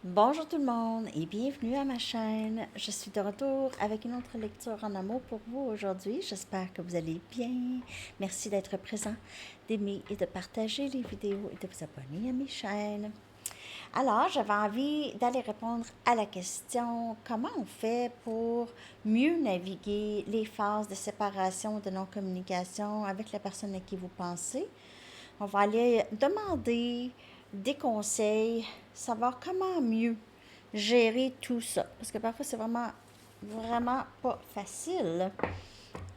Bonjour tout le monde et bienvenue à ma chaîne. Je suis de retour avec une autre lecture en amour pour vous aujourd'hui. J'espère que vous allez bien. Merci d'être présent, d'aimer et de partager les vidéos et de vous abonner à mes chaînes. Alors, j'avais envie d'aller répondre à la question comment on fait pour mieux naviguer les phases de séparation, de non-communication avec la personne à qui vous pensez. On va aller demander des conseils, savoir comment mieux gérer tout ça. Parce que parfois, c'est vraiment pas facile.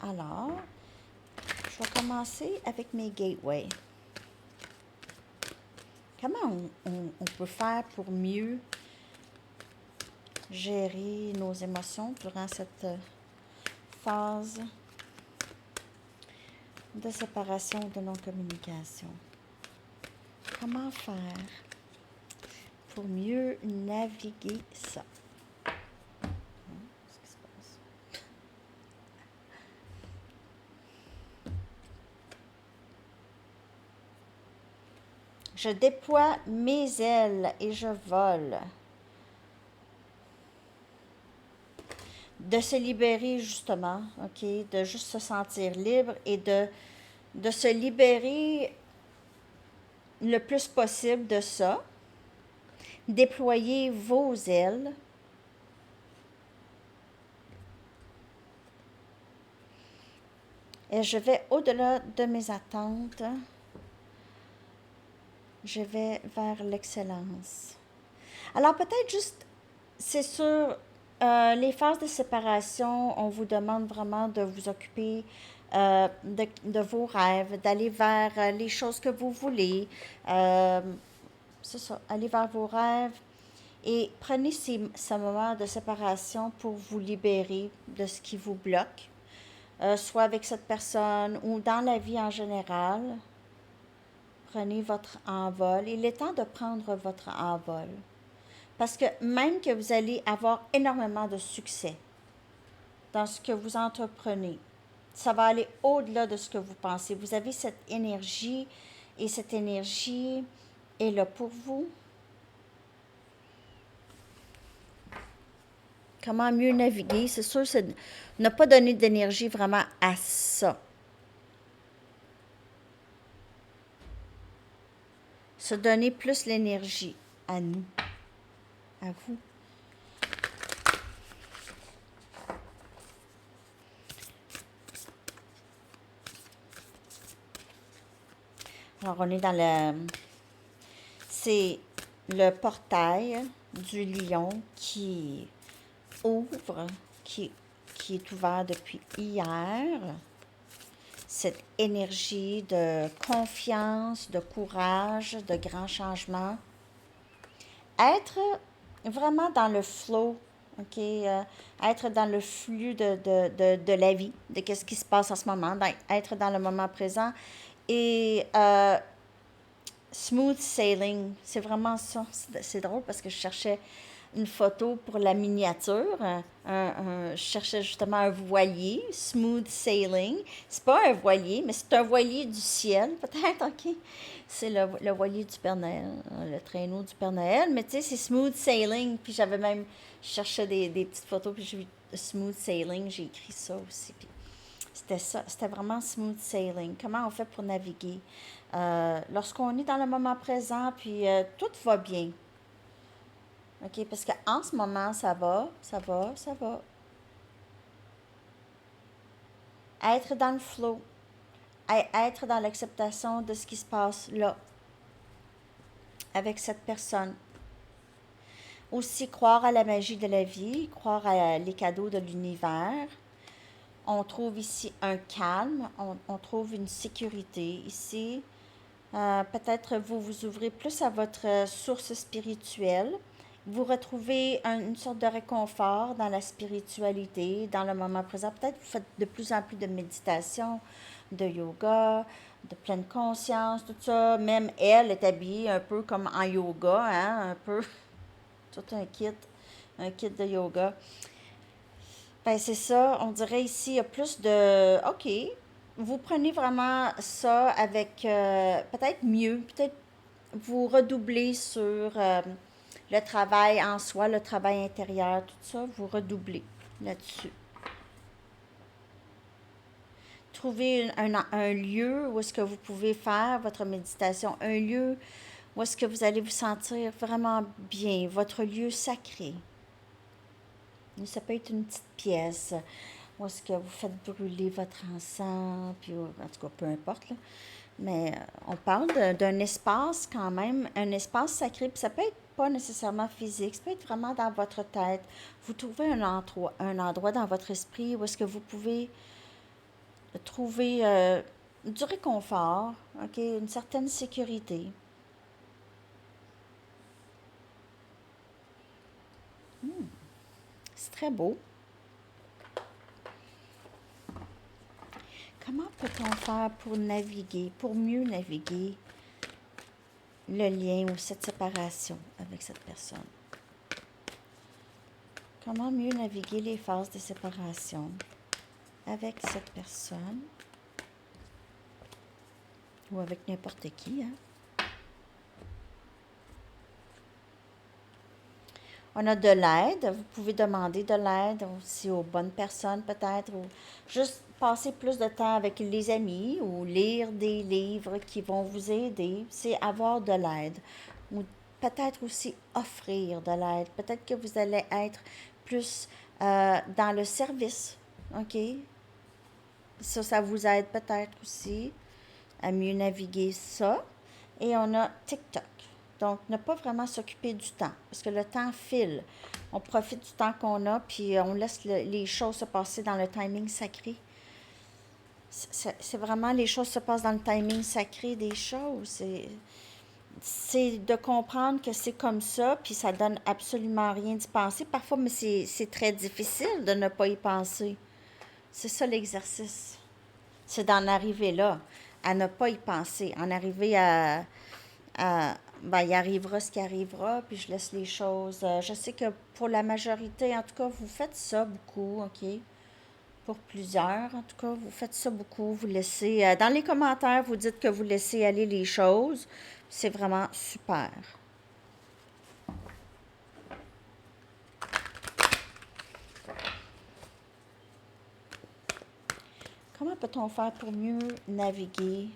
Alors, je vais commencer avec mes gateways. Comment on peut faire pour mieux gérer nos émotions durant cette phase de séparation, de non-communication? Comment faire pour mieux naviguer ça? Qu'est-ce qui se passe? Je déploie mes ailes et je vole. De se libérer justement, ok, de juste se sentir libre et de se libérer le plus possible de ça. Déployer vos ailes. Et je vais au-delà de mes attentes. Je vais vers l'excellence. Alors peut-être juste, c'est sûr, les phases de séparation, on vous demande vraiment de vous occuper de vos rêves, d'aller vers les choses que vous voulez. Euh, c'est ça, aller vers vos rêves et prenez ce moment de séparation pour vous libérer de ce qui vous bloque, soit avec cette personne ou dans la vie en général. Prenez votre envol. Il est temps de prendre votre envol. Parce que même que vous allez avoir énormément de succès dans ce que vous entreprenez, ça va aller au-delà de ce que vous pensez. Vous avez cette énergie et cette énergie est là pour vous. Comment mieux naviguer? C'est sûr, c'est ne pas donner d'énergie vraiment à ça. Se donner plus l'énergie à nous, à vous. Alors, on est dans c'est le portail du lion qui ouvre, qui est ouvert depuis hier. Cette énergie de confiance, de courage, de grands changements. Être vraiment dans le flow, ok, être dans le flux de la vie, de qu'est-ce qui se passe en ce moment, être dans le moment présent et smooth sailing, c'est vraiment ça. C'est drôle parce que je cherchais une photo pour la miniature. Je cherchais justement un voilier, smooth sailing. C'est pas un voilier, mais c'est un voilier du ciel, peut-être, ok? C'est le voilier du Père Noël, le traîneau du Père Noël, mais tu sais, c'est smooth sailing. Puis j'avais même, je cherchais des petites photos, puis j'ai vu smooth sailing, j'ai écrit ça aussi. Puis c'était ça, c'était vraiment smooth sailing. Comment on fait pour naviguer? Lorsqu'on est dans le moment présent, puis tout va bien. OK? Parce qu'en ce moment, ça va, ça va, ça va. Être dans le flow, être dans l'acceptation de ce qui se passe là, avec cette personne. Aussi croire à la magie de la vie, croire à les cadeaux de l'univers. On trouve ici un calme, on trouve une sécurité ici. Peut-être vous vous ouvrez plus à votre source spirituelle. Vous retrouvez une sorte de réconfort dans la spiritualité, dans le moment présent. Peut-être vous faites de plus en plus de méditation, de yoga, de pleine conscience, tout ça. Même elle est habillée un peu comme en yoga, hein, un peu, tout un kit de yoga. Ben c'est ça, on dirait ici, il y a plus de, OK, vous prenez vraiment ça avec peut-être mieux, peut-être vous redoublez sur le travail en soi, le travail intérieur, tout ça, vous redoublez là-dessus. Trouvez un lieu où est-ce que vous pouvez faire votre méditation, un lieu où est-ce que vous allez vous sentir vraiment bien, votre lieu sacré. Ça peut être une petite pièce où est-ce que vous faites brûler votre encens, puis en tout cas, peu importe, là. Mais on parle d'un espace quand même, un espace sacré, puis ça peut être pas nécessairement physique, ça peut être vraiment dans votre tête. Vous trouvez un endroit dans votre esprit où est-ce que vous pouvez trouver du réconfort, ok, une certaine sécurité. C'est très beau. Comment peut-on faire pour naviguer, pour mieux naviguer le lien ou cette séparation avec cette personne? Comment mieux naviguer les phases de séparation avec cette personne ou avec n'importe qui, hein? On a de l'aide, vous pouvez demander de l'aide aussi aux bonnes personnes peut-être, ou juste passer plus de temps avec les amis ou lire des livres qui vont vous aider, c'est avoir de l'aide. Ou peut-être aussi offrir de l'aide. Peut-être que vous allez être plus dans le service, OK? Ça vous aide peut-être aussi à mieux naviguer ça. Et on a TikTok. Donc, ne pas vraiment s'occuper du temps, parce que le temps file. On profite du temps qu'on a, puis on laisse les choses se passer dans le timing sacré. C'est vraiment, les choses se passent dans le timing sacré des choses. C'est de comprendre que c'est comme ça, puis ça donne absolument rien d'y penser. Parfois, mais c'est très difficile de ne pas y penser. C'est ça l'exercice. C'est d'en arriver là, à ne pas y penser, en arriver ben, il arrivera ce qui arrivera, puis je laisse les choses. Je sais que pour la majorité, en tout cas, vous faites ça beaucoup, OK? Pour plusieurs, en tout cas, vous faites ça beaucoup. Vous laissez, dans les commentaires, vous dites que vous laissez aller les choses. C'est vraiment super. Comment peut-on faire pour mieux naviguer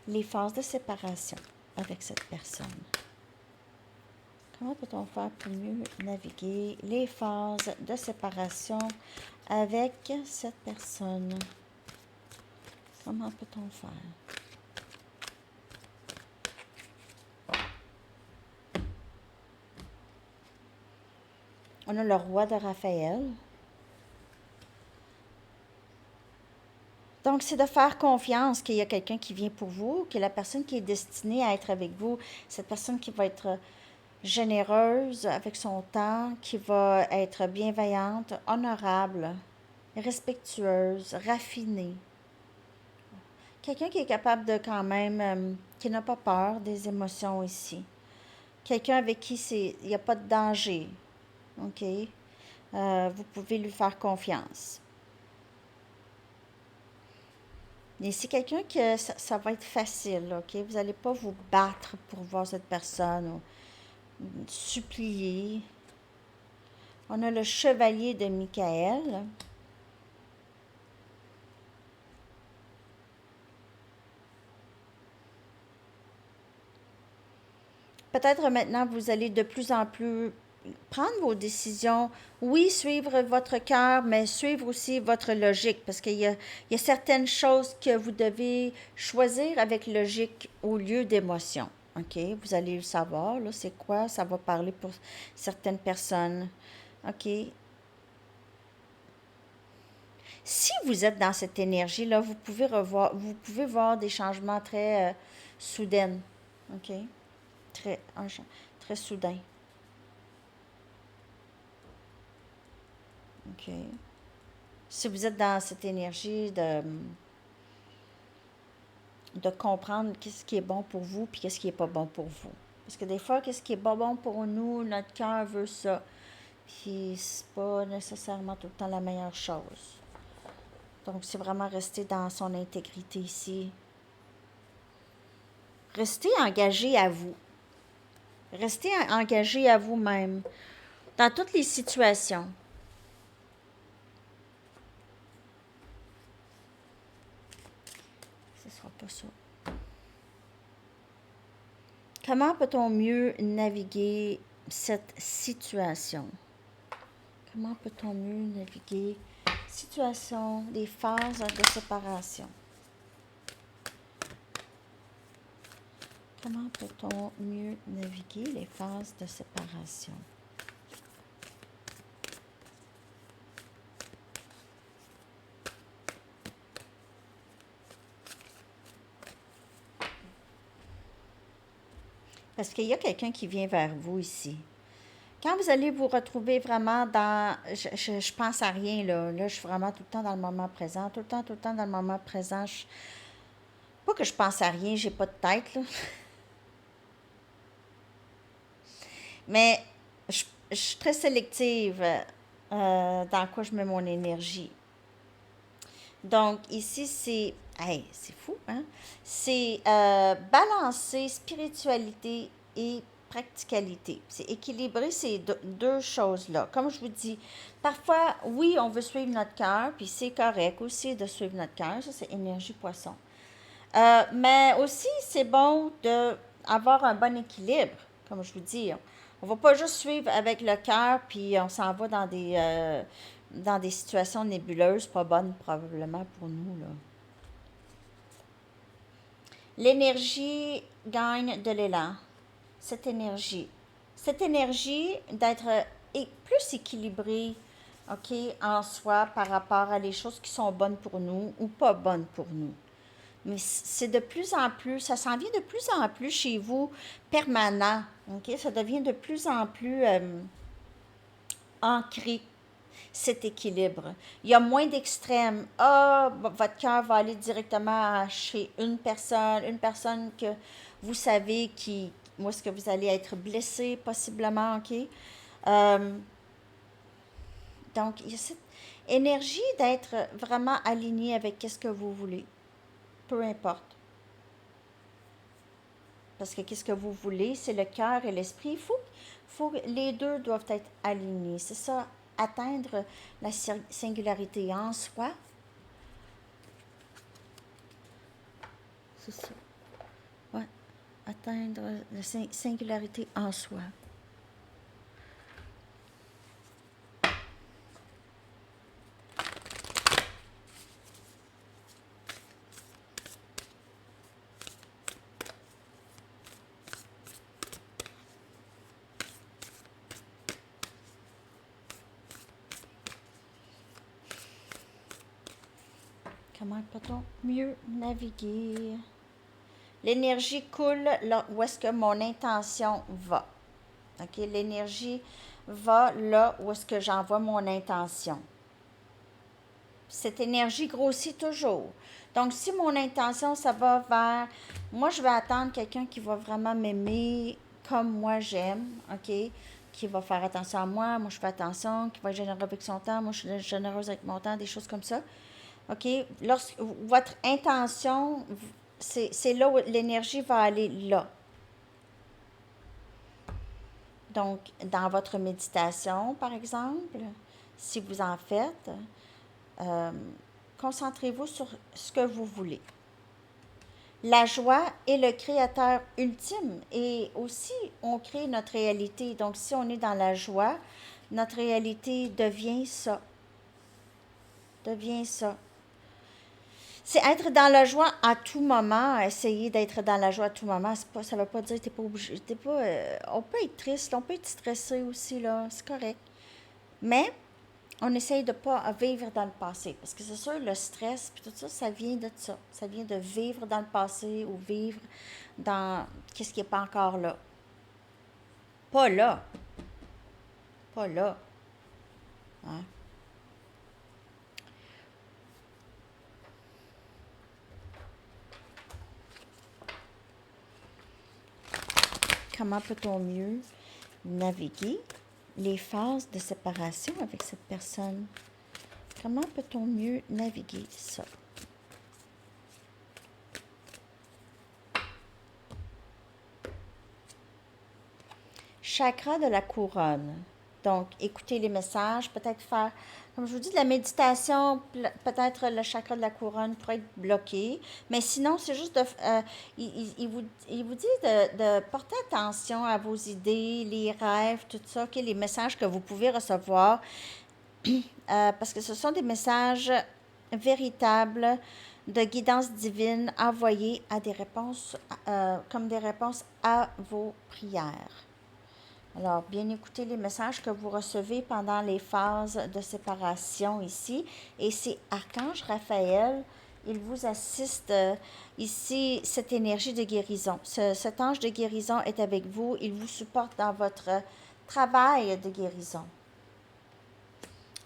les phases de séparation avec cette personne? Comment peut-on faire pour mieux naviguer les phases de séparation avec cette personne? Comment peut-on faire? On a le roi de Raphaël. Donc, c'est de faire confiance qu'il y a quelqu'un qui vient pour vous, que la personne qui est destinée à être avec vous, cette personne qui va être généreuse avec son temps, qui va être bienveillante, honorable, respectueuse, raffinée. Quelqu'un qui est capable de quand même, qui n'a pas peur des émotions ici. Quelqu'un avec qui il n'y a pas de danger. OK? Vous pouvez lui faire confiance. Et c'est quelqu'un que ça va être facile, OK? Vous n'allez pas vous battre pour voir cette personne ou supplier. On a le chevalier de Michael. Peut-être maintenant, vous allez de plus en plus prendre vos décisions. Oui, suivre votre cœur, mais suivre aussi votre logique, parce qu'il y a certaines choses que vous devez choisir avec logique au lieu d'émotion. OK? Vous allez le savoir, là, c'est quoi? Ça va parler pour certaines personnes. OK? Si vous êtes dans cette énergie-là, vous pouvez voir des changements très soudains. OK? Très, très soudain. OK. Si vous êtes dans cette énergie de comprendre qu'est-ce qui est bon pour vous puis qu'est-ce qui n'est pas bon pour vous. Parce que des fois, qu'est-ce qui est pas bon pour nous, notre cœur veut ça. Puis c'est pas nécessairement tout le temps la meilleure chose. Donc, c'est vraiment rester dans son intégrité ici. Restez engagé à vous. Restez engagé à vous-même dans toutes les situations. Ce ne sera pas ça. Comment peut-on mieux naviguer cette situation? Comment peut-on mieux naviguer situation des phases de séparation? Comment peut-on mieux naviguer les phases de séparation? Parce qu'il y a quelqu'un qui vient vers vous ici. Quand vous allez vous retrouver vraiment dans... Je pense à rien, là. Là, je suis vraiment tout le temps dans le moment présent. Tout le temps dans le moment présent. Pas que je pense à rien, j'ai pas de tête, là. Mais je suis très sélective dans quoi je mets mon énergie. Donc, ici, c'est... Hey, c'est fou, hein? C'est balancer spiritualité et practicalité. C'est équilibrer ces deux choses-là. Comme je vous dis, parfois, oui, on veut suivre notre cœur, puis c'est correct aussi de suivre notre cœur. Ça, c'est énergie poisson. Mais aussi, c'est bon d'avoir un bon équilibre, comme je vous dis. On ne va pas juste suivre avec le cœur, puis on s'en va dans des situations nébuleuses, pas bonnes probablement pour nous, là. L'énergie gagne de l'élan. Cette énergie. Cette énergie d'être plus équilibrée, OK, en soi par rapport à les choses qui sont bonnes pour nous ou pas bonnes pour nous. Mais c'est de plus en plus, ça s'en vient de plus en plus chez vous permanent. OK? Ça devient de plus en plus ancré, cet équilibre. Il y a moins d'extrêmes. Ah, votre cœur va aller directement chez une personne que vous savez où est-ce que vous allez être blessé, possiblement, OK? Euh, donc, il y a cette énergie d'être vraiment aligné avec ce que vous voulez, peu importe. Parce que qu'est-ce que vous voulez, c'est le cœur et l'esprit. Les deux doivent être alignés. C'est ça, atteindre la singularité en soi. C'est ça. Ouais, atteindre la singularité en soi. Comment peut-on mieux naviguer? L'énergie coule là où est-ce que mon intention va. OK? L'énergie va là où est-ce que j'envoie mon intention. Cette énergie grossit toujours. Donc, si mon intention, ça va vers... Moi, je vais attendre quelqu'un qui va vraiment m'aimer comme moi j'aime, OK? Qui va faire attention à moi, moi je fais attention, qui va être généreux avec son temps, moi je suis généreuse avec mon temps, des choses comme ça. OK? Lorsque votre intention, c'est là où l'énergie va aller là. Donc, dans votre méditation, par exemple, si vous en faites, euh, concentrez-vous sur ce que vous voulez. La joie est le créateur ultime et aussi on crée notre réalité. Donc, si on est dans la joie, notre réalité devient ça. Devient ça. C'est être dans la joie à tout moment, essayer d'être dans la joie à tout moment. Ça ne veut pas dire que tu n'es pas obligé. On peut être triste, on peut être stressé aussi, là, c'est correct. Mais on essaye de ne pas vivre dans le passé. Parce que c'est sûr, le stress, puis tout ça, ça vient de ça. Ça vient de vivre dans le passé ou vivre dans qu'est-ce qui n'est pas encore là. Pas là. Pas là. Hein? Comment peut-on mieux naviguer les phases de séparation avec cette personne? Comment peut-on mieux naviguer ça? chakra de la couronne. Donc, écoutez les messages, peut-être faire, comme je vous dis, de la méditation, peut-être le chakra de la couronne pourrait être bloqué, mais sinon, c'est juste de, il vous dit de porter attention à vos idées, les rêves, tout ça, okay, les messages que vous pouvez recevoir, parce que ce sont des messages véritables de guidance divine envoyés à des réponses, comme des réponses à vos prières. Alors, bien écoutez les messages que vous recevez pendant les phases de séparation ici. Et c'est Archange Raphaël, il vous assiste ici, cette énergie de guérison. Cet ange de guérison est avec vous, il vous supporte dans votre travail de guérison.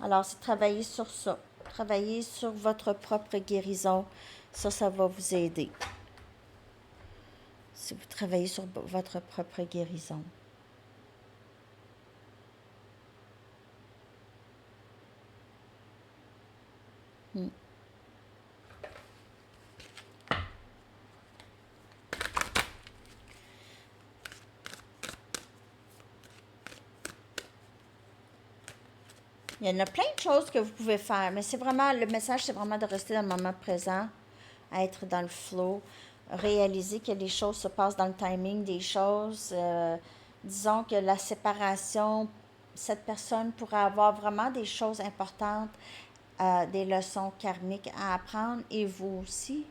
Alors, c'est travailler sur ça, travailler sur votre propre guérison. Ça va vous aider. Si vous travaillez sur votre propre guérison. Il y en a plein de choses que vous pouvez faire, mais c'est vraiment, le message, c'est vraiment de rester dans le moment présent, être dans le flow, réaliser que les choses se passent dans le timing des choses. Disons que la séparation, cette personne pourrait avoir vraiment des choses importantes, des leçons karmiques à apprendre, et vous aussi.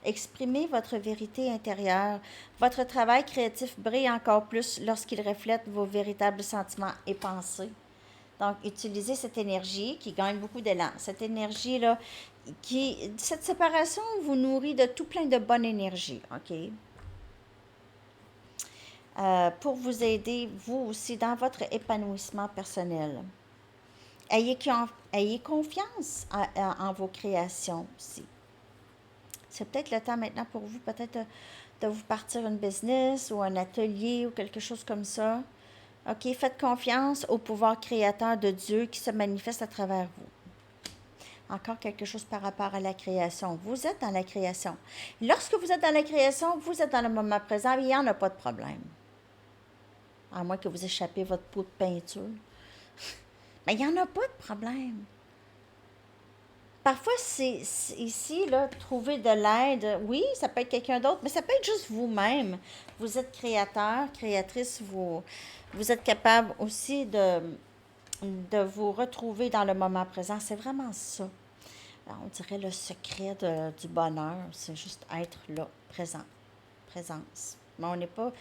Exprimez votre vérité intérieure. Votre travail créatif brille encore plus lorsqu'il reflète vos véritables sentiments et pensées. Donc, utilisez cette énergie qui gagne beaucoup d'élan. Cette énergie-là, cette séparation vous nourrit de tout plein de bonne énergie, OK? Pour vous aider, vous aussi, dans votre épanouissement personnel. Ayez confiance en vos créations aussi. C'est peut-être le temps maintenant pour vous, peut-être de vous partir une business ou un atelier ou quelque chose comme ça. OK, faites confiance au pouvoir créateur de Dieu qui se manifeste à travers vous. Encore quelque chose par rapport à la création. Vous êtes dans la création. Lorsque vous êtes dans la création, vous êtes dans le moment présent, il n'y en a pas de problème. À moins que vous échappez votre pot de peinture. Mais il n'y en a pas de problème. Parfois, c'est ici, là, trouver de l'aide. Oui, ça peut être quelqu'un d'autre, mais ça peut être juste vous-même. Vous êtes créateur, créatrice, vous êtes capable aussi de vous retrouver dans le moment présent. C'est vraiment ça. Alors, on dirait le secret du bonheur, c'est juste être là, présent, présence. Mais on n'est pas...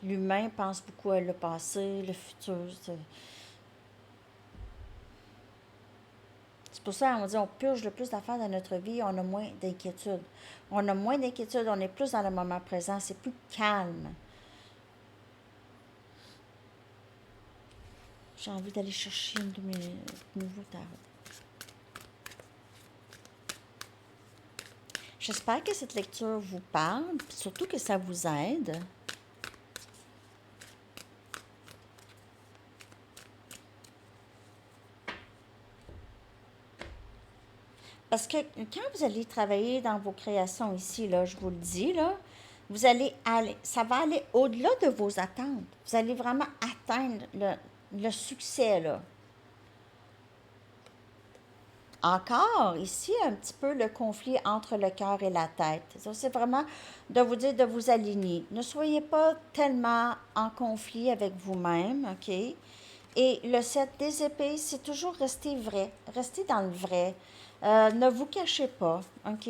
L'humain pense beaucoup à le passé, le futur. C'est pour ça qu'on dit on purge le plus d'affaires dans notre vie, on a moins d'inquiétude. On a moins d'inquiétude, on est plus dans le moment présent, c'est plus calme. J'ai envie d'aller chercher un de mes nouveaux tarots. J'espère que cette lecture vous parle, surtout que ça vous aide. Parce que quand vous allez travailler dans vos créations ici, là, je vous le dis, là, vous allez aller, ça va aller au-delà de vos attentes. Vous allez vraiment atteindre le succès, là. Encore, ici, un petit peu le conflit entre le cœur et la tête. Ça, c'est vraiment de vous dire de vous aligner. Ne soyez pas tellement en conflit avec vous-même, OK? Et le 7 des épées, c'est toujours rester vrai. Restez dans le vrai. Ne vous cachez pas, OK?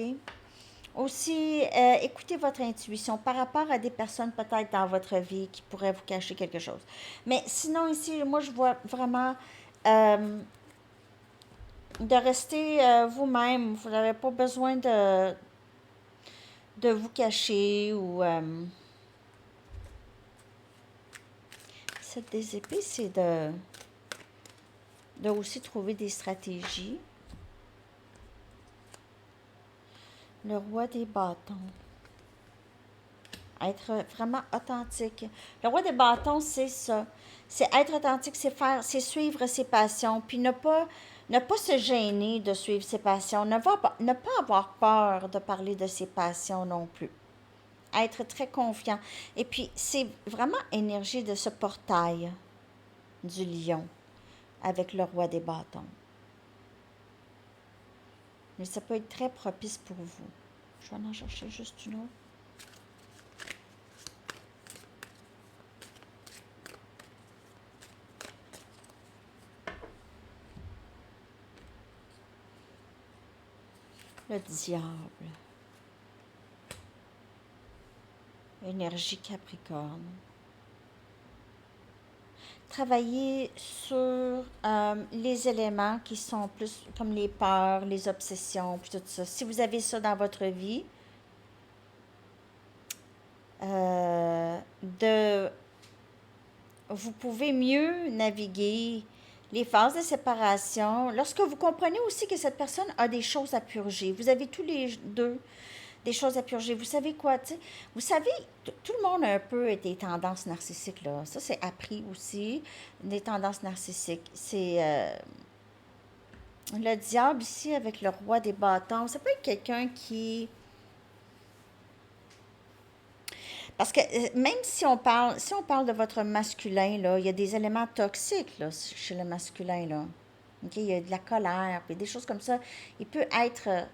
Aussi, écoutez votre intuition par rapport à des personnes peut-être dans votre vie qui pourraient vous cacher quelque chose. Mais sinon, ici, moi, je vois vraiment de rester vous-même. Vous n'avez pas besoin de vous cacher ou... Cette des épées, c'est de aussi trouver des stratégies. Le roi des bâtons. Être vraiment authentique. Le roi des bâtons, c'est ça. C'est être authentique, c'est suivre ses passions, puis ne pas se gêner de suivre ses passions, ne pas avoir peur de parler de ses passions non plus. être très confiant. Et puis, c'est vraiment énergie de ce portail du lion avec le roi des bâtons. Mais ça peut être très propice pour vous. Je vais en chercher juste une autre. Le diable. Énergie Capricorne. Travailler sur les éléments qui sont plus comme les peurs, les obsessions, puis tout ça. Si vous avez ça dans votre vie, de vous pouvez mieux naviguer les phases de séparation lorsque vous comprenez aussi que cette personne a des choses à purger. Vous avez tous les deux des choses à purger. Vous savez quoi, tu sais? Vous savez, tout le monde a un peu des tendances narcissiques, là. Ça, c'est appris aussi, des tendances narcissiques. C'est le diable ici avec le roi des bâtons. Ça peut être quelqu'un qui... Parce que même si on parle de votre masculin, là, il y a des éléments toxiques là, chez le masculin. Là. OK? Il y a de la colère, puis des choses comme ça. Il peut être.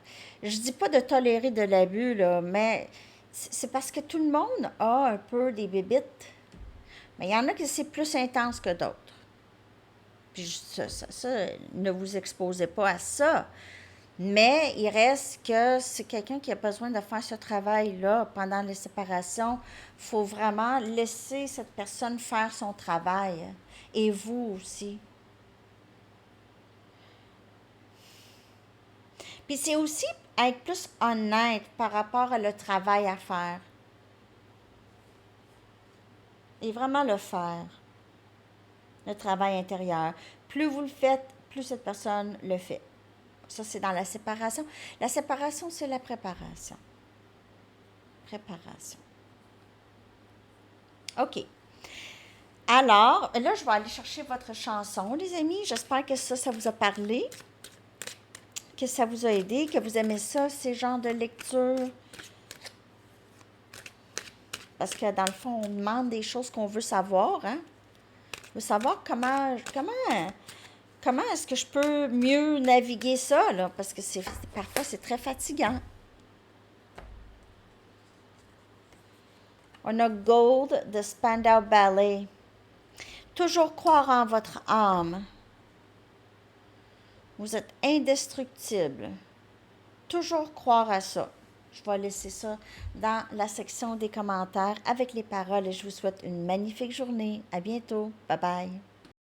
Je dis pas de tolérer de l'abus, là, mais c'est parce que tout le monde a un peu des bébites. Mais il y en a qui c'est plus intense que d'autres. Puis ça, ne vous exposez pas à ça. Mais il reste que c'est quelqu'un qui a besoin de faire ce travail-là pendant les séparations. Il faut vraiment laisser cette personne faire son travail. Et vous aussi. Puis c'est aussi être plus honnête par rapport à le travail à faire. Et vraiment le faire. Le travail intérieur. Plus vous le faites, plus cette personne le fait. Ça, c'est dans la séparation. La séparation, c'est la préparation. Préparation. OK. Alors, là, je vais aller chercher votre chanson, les amis. J'espère que ça vous a parlé, que ça vous a aidé, que vous aimez ça, ces genres de lecture. Parce que, dans le fond, on demande des choses qu'on veut savoir, hein? On veut savoir comment est-ce que je peux mieux naviguer ça, là? Parce que parfois, c'est très fatigant. On a Gold de Spandau Ballet. Toujours croire en votre âme. Vous êtes indestructible. Toujours croire à ça. Je vais laisser ça dans la section des commentaires avec les paroles et je vous souhaite une magnifique journée. À bientôt. Bye bye.